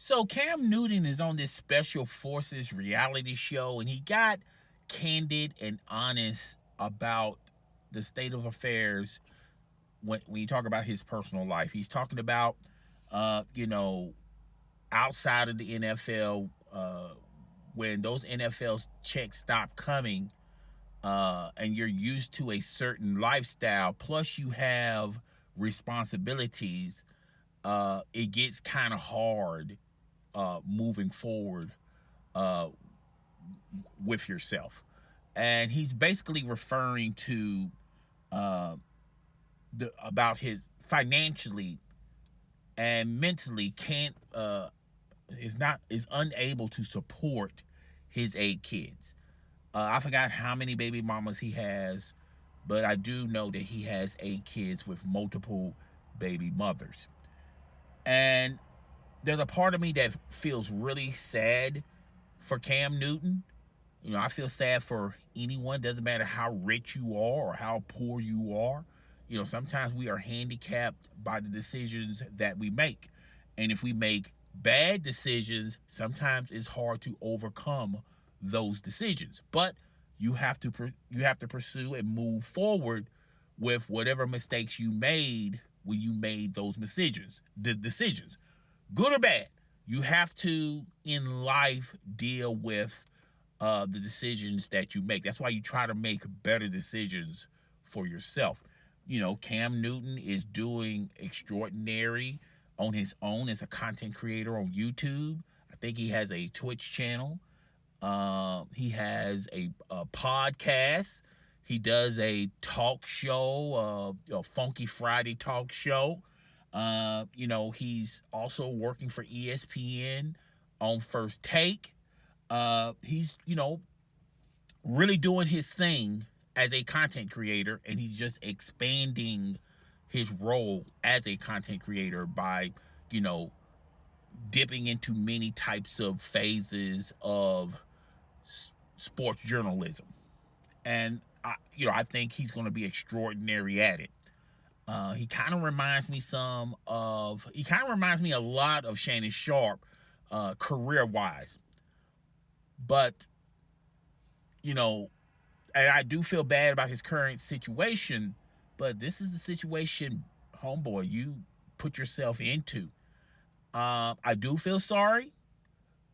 So Cam Newton is on this Special Forces reality show, and he got candid and honest about the state of affairs when you talk about his personal life. He's talking about, you know, outside of the NFL, when those NFL checks stop coming, and you're used to a certain lifestyle, plus you have responsibilities, it gets kind of hard moving forward uh, with yourself. And he's basically referring to about his financially and mentally can't is unable to support his 8 kids. I forgot how many baby mamas he has, but I do know that he has 8 kids with multiple baby mothers. And there's a part of me that feels really sad for Cam Newton. You know, I feel sad for anyone. Doesn't matter how rich you are or how poor you are. You know, sometimes we are handicapped by the decisions that we make. And if we make bad decisions, sometimes it's hard to overcome those decisions. But you have to pursue and move forward with whatever mistakes you made when you made those decisions. The decisions, good or bad, you have to in life deal with the decisions that you make. That's why you try to make better decisions for yourself. You know, Cam Newton is doing extraordinary on his own as a content creator on YouTube. I think he has a Twitch channel. He has a podcast. He does a talk show, a Funky Friday talk show. You know, he's also working for ESPN on First Take. He's, you know, really doing his thing as a content creator, and he's just expanding his role as a content creator by, you know, dipping into many types of phases of sports journalism. And I think he's going to be extraordinary at it. He kind of reminds me a lot of Shannon Sharp, career wise. But, you know, and I do feel bad about his current situation, but this is the situation, homeboy, you put yourself into. I do feel sorry,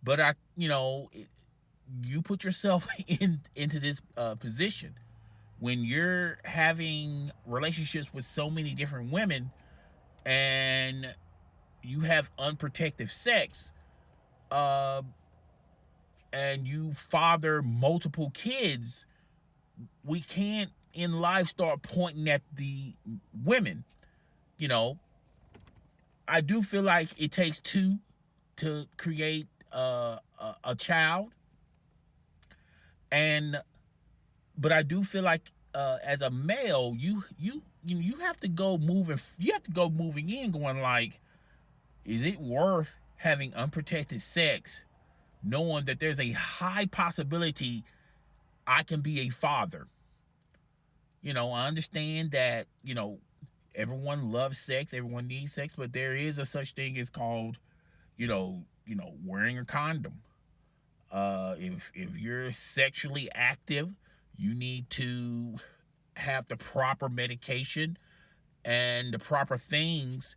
but you put yourself into this position when you're having relationships with so many different women and you have unprotected sex, and you father multiple kids. We can't in life start pointing at the women. You know, I do feel like it takes two to create a child, but I do feel like as a male, you have to go moving. You have to go moving in, going like, is it worth having unprotected sex, knowing that there's a high possibility I can be a father? You know, I understand that, you know, everyone loves sex, everyone needs sex, but there is a such thing as called, wearing a condom. If you're sexually active, you need to have the proper medication and the proper things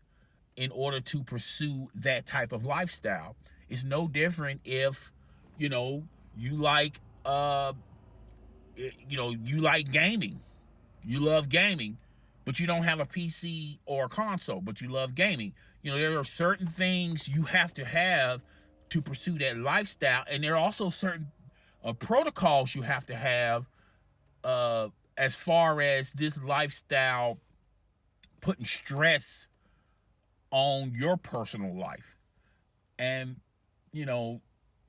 in order to pursue that type of lifestyle. It's no different if, you like you like gaming. You love gaming, but you don't have a PC or a console, but you love gaming. You know, there are certain things you have to have to pursue that lifestyle, and there are also certain protocols you have to have as far as this lifestyle putting stress on your personal life. And,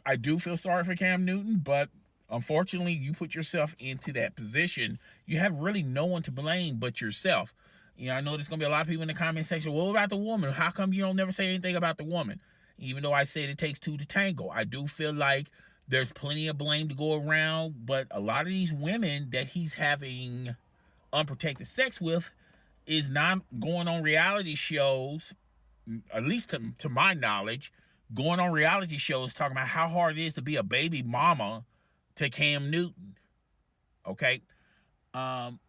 I do feel sorry for Cam Newton, but unfortunately, you put yourself into that position. You have really no one to blame but yourself. I know there's going to be a lot of people in the comment section. Well, what about the woman? How come you don't never say anything about the woman? Even though I said it takes two to tango, I do feel like there's plenty of blame to go around. But a lot of these women that he's having unprotected sex with is not going on reality shows, at least to my knowledge, going on reality shows talking about how hard it is to be a baby mama to Cam Newton. Okay. Um,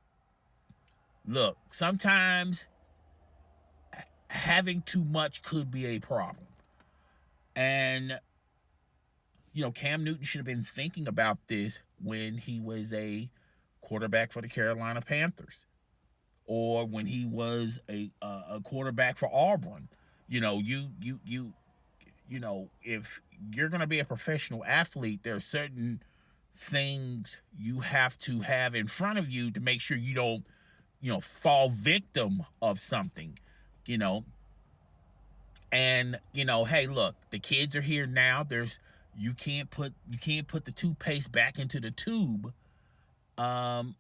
Look, sometimes having too much could be a problem. And, Cam Newton should have been thinking about this when he was a quarterback for the Carolina Panthers or when he was a quarterback for Auburn. If you're going to be a professional athlete, there are certain things you have to have in front of you to make sure you don't, fall victim of something, you know. And, hey, look, the kids are here now. You can't put the toothpaste back into the tube. And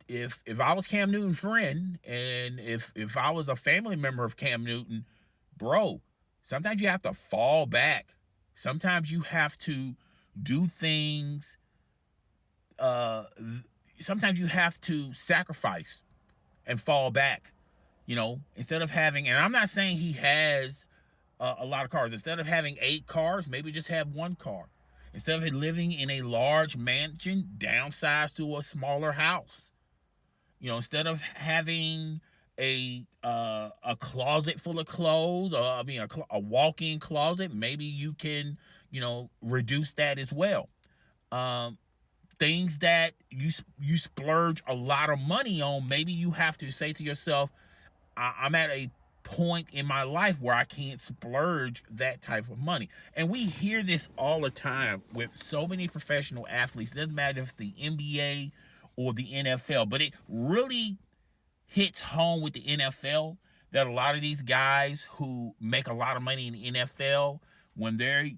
if I was Cam Newton's friend, and if I was a family member of Cam Newton, bro, sometimes you have to fall back. Sometimes you have to do things. Sometimes you have to sacrifice and fall back. Instead of having, and I'm not saying he has a lot of cars. Instead of having 8 cars, maybe just have 1 car. Instead of living in a large mansion, downsize to a smaller house. Instead of having a closet full of clothes, or a walk-in closet, maybe you can, reduce that as well. Things that you splurge a lot of money on, maybe you have to say to yourself, I'm at a point in my life where I can't splurge that type of money. And we hear this all the time with so many professional athletes. It doesn't matter if it's the NBA or the NFL, but it really hits home with the NFL that a lot of these guys who make a lot of money in the NFL, when they're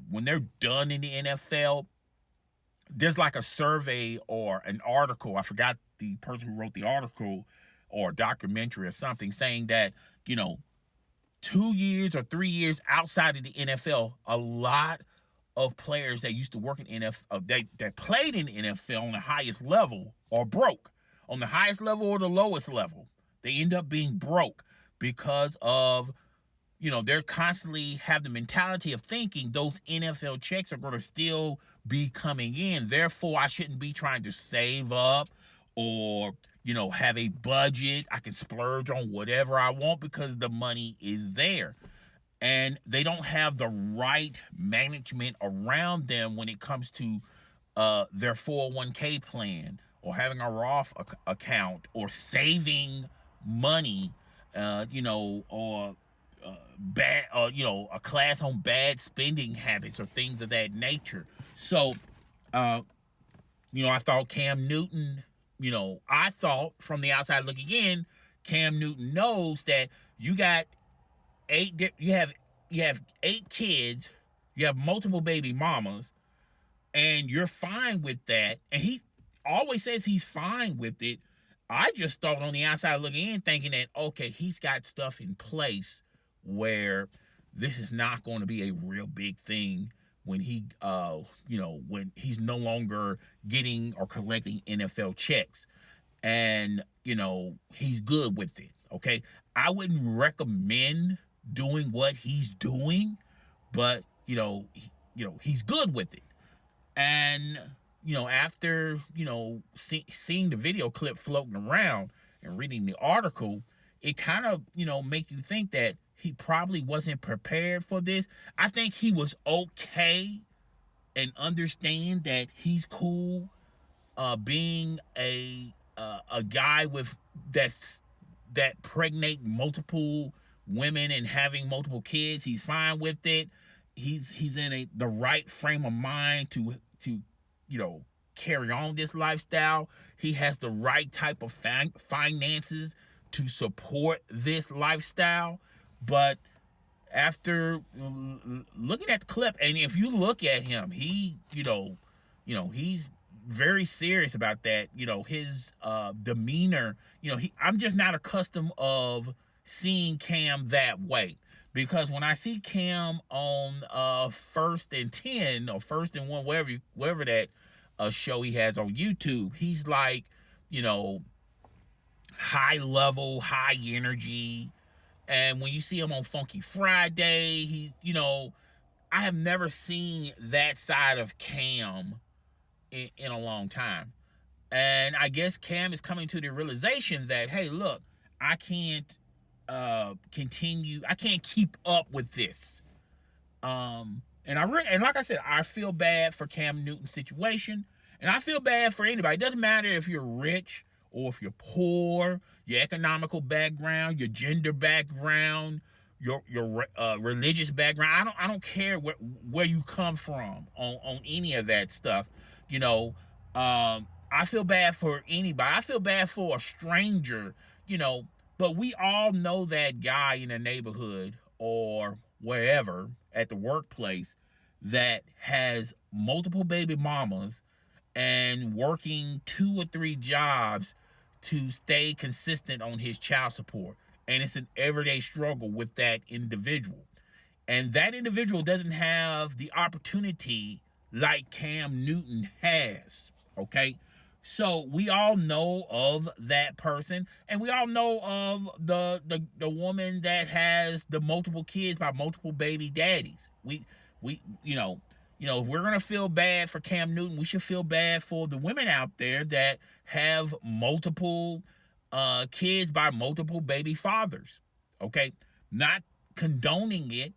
done in the NFL, there's like a survey or an article. I forgot the person who wrote the article or documentary or something, saying that, 2 years or 3 years outside of the NFL, a lot of players that used to work in NFL, that played in the NFL on the highest level, are broke. On the highest level or the lowest level, they end up being broke because of, they're constantly have the mentality of thinking those NFL checks are going to still be coming in. Therefore, I shouldn't be trying to save up or, have a budget. I can splurge on whatever I want because the money is there. And they don't have the right management around them when it comes to their 401k plan or having a Roth account or saving money, or bad, a class on bad spending habits or things of that nature. So, I thought Cam Newton, I thought from the outside looking in, Cam Newton knows that you have 8 kids, you have multiple baby mamas, and you're fine with that. And he always says he's fine with it. I just thought on the outside looking in, thinking that, okay, he's got stuff in place where this is not going to be a real big thing when when he's no longer getting or collecting NFL checks. And, he's good with it. Okay. I wouldn't recommend doing what he's doing, but, he's good with it. And, after, seeing the video clip floating around and reading the article, it kind of, make you think that he probably wasn't prepared for this. I think he was okay and understand that he's cool being a guy with that pregnate multiple women and having multiple kids. He's fine with it. He's in the right frame of mind to carry on this lifestyle. He has the right type of finances to support this lifestyle. But after looking at the clip, and if you look at him, he, he's very serious about that. His demeanor, I'm just not accustomed of seeing Cam that way. Because when I see Cam on First and 10 or First and 1, wherever that show he has on YouTube, he's like, high level, high energy, And when you see him on Funky Friday, he's, I have never seen that side of Cam in a long time. And I guess Cam is coming to the realization that, hey, look, I can't continue. I can't keep up with this. And like I said, I feel bad for Cam Newton's situation, and I feel bad for anybody. It doesn't matter if you're rich or if you're poor, your economical background, your gender background, your religious background. I don't care where you come from on any of that stuff. I feel bad for anybody. I feel bad for a stranger. But we all know that guy in the neighborhood or wherever at the workplace that has multiple baby mamas and working 2 or 3 jobs to stay consistent on his child support. And it's an everyday struggle with that individual. And that individual doesn't have the opportunity like Cam Newton has. Okay? So we all know of that person, and we all know of the woman that has the multiple kids by multiple baby daddies. We if we're gonna feel bad for Cam Newton, we should feel bad for the women out there that have multiple kids by multiple baby fathers. Okay, not condoning it,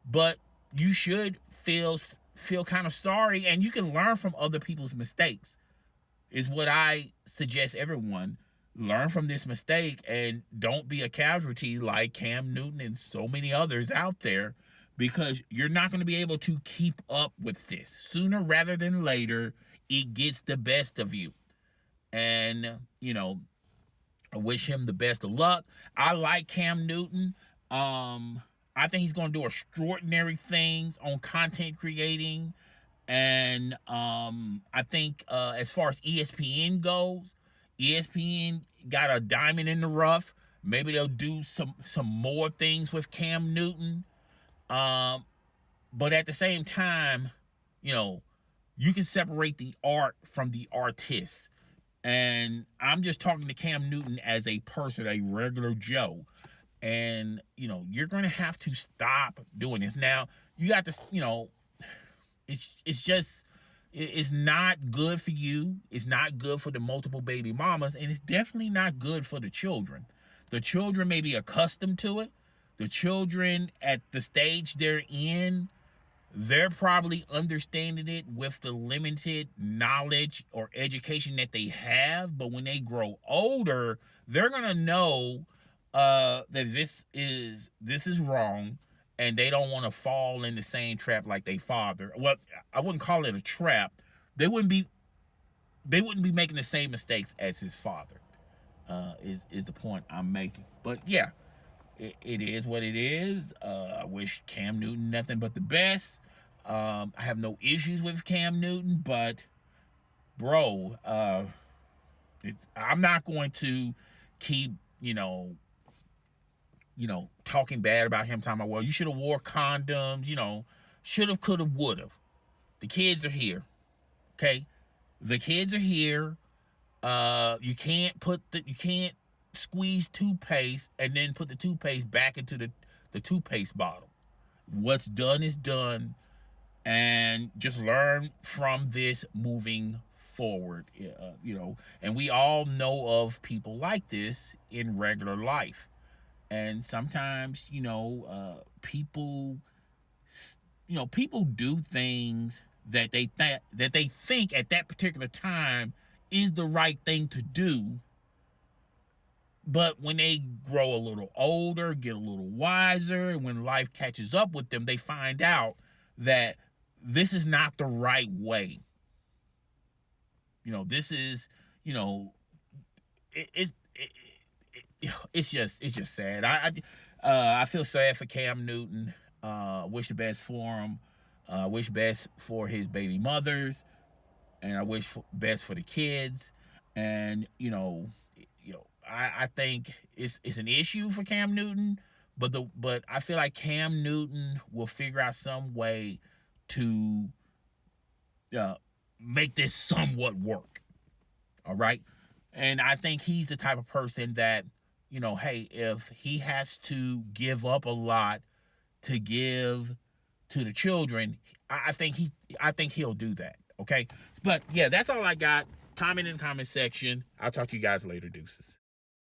but you should feel kind of sorry, and you can learn from other people's mistakes. Is what I suggest everyone learn from this mistake and don't be a casualty like Cam Newton and so many others out there, because you're not going to be able to keep up with this. Sooner rather than later, it gets the best of you. And, I wish him the best of luck. I like Cam Newton. I think he's going to do extraordinary things on content creating. And I think as far as ESPN goes, ESPN got a diamond in the rough. Maybe they'll do some more things with Cam Newton. But at the same time, you can separate the art from the artist. And I'm just talking to Cam Newton as a person, a regular Joe. And, you're going to have to stop doing this. Now, you got to, it's not good for you. It's not good for the multiple baby mamas, and it's definitely not good for the children. The children may be accustomed to it. The children at the stage they're in, they're probably understanding it with the limited knowledge or education that they have. But when they grow older, they're gonna know that this is wrong, and they don't want to fall in the same trap like their father. Well, I wouldn't call it a trap. They wouldn't be making the same mistakes as his father. Is the point I'm making. But yeah, it is what it is. I wish Cam Newton nothing but the best. I have no issues with Cam Newton, but bro, I'm not going to keep talking bad about him, talking about, well, you should have wore condoms, should have, could have, would have. The kids are here. Okay? The kids are here. You can't squeeze toothpaste and then put the toothpaste back into the toothpaste bottle. What's done is done, and just learn from this moving forward. And we all know of people like this in regular life. And sometimes, people do things that they think at that particular time is the right thing to do. But when they grow a little older, get a little wiser, and when life catches up with them, they find out that this is not the right way. This is, it's just sad. I feel sad for Cam Newton. Wish the best for him. Wish best for his baby mothers, and I wish best for the kids. And I think it's an issue for Cam Newton, but I feel like Cam Newton will figure out some way to make this somewhat work. All right, and I think he's the type of person that you know, hey, if he has to give up a lot to give to the children, I think he'll do that. Okay, but yeah, that's all I got. Comment in the comment section. I'll talk to you guys later. Deuces.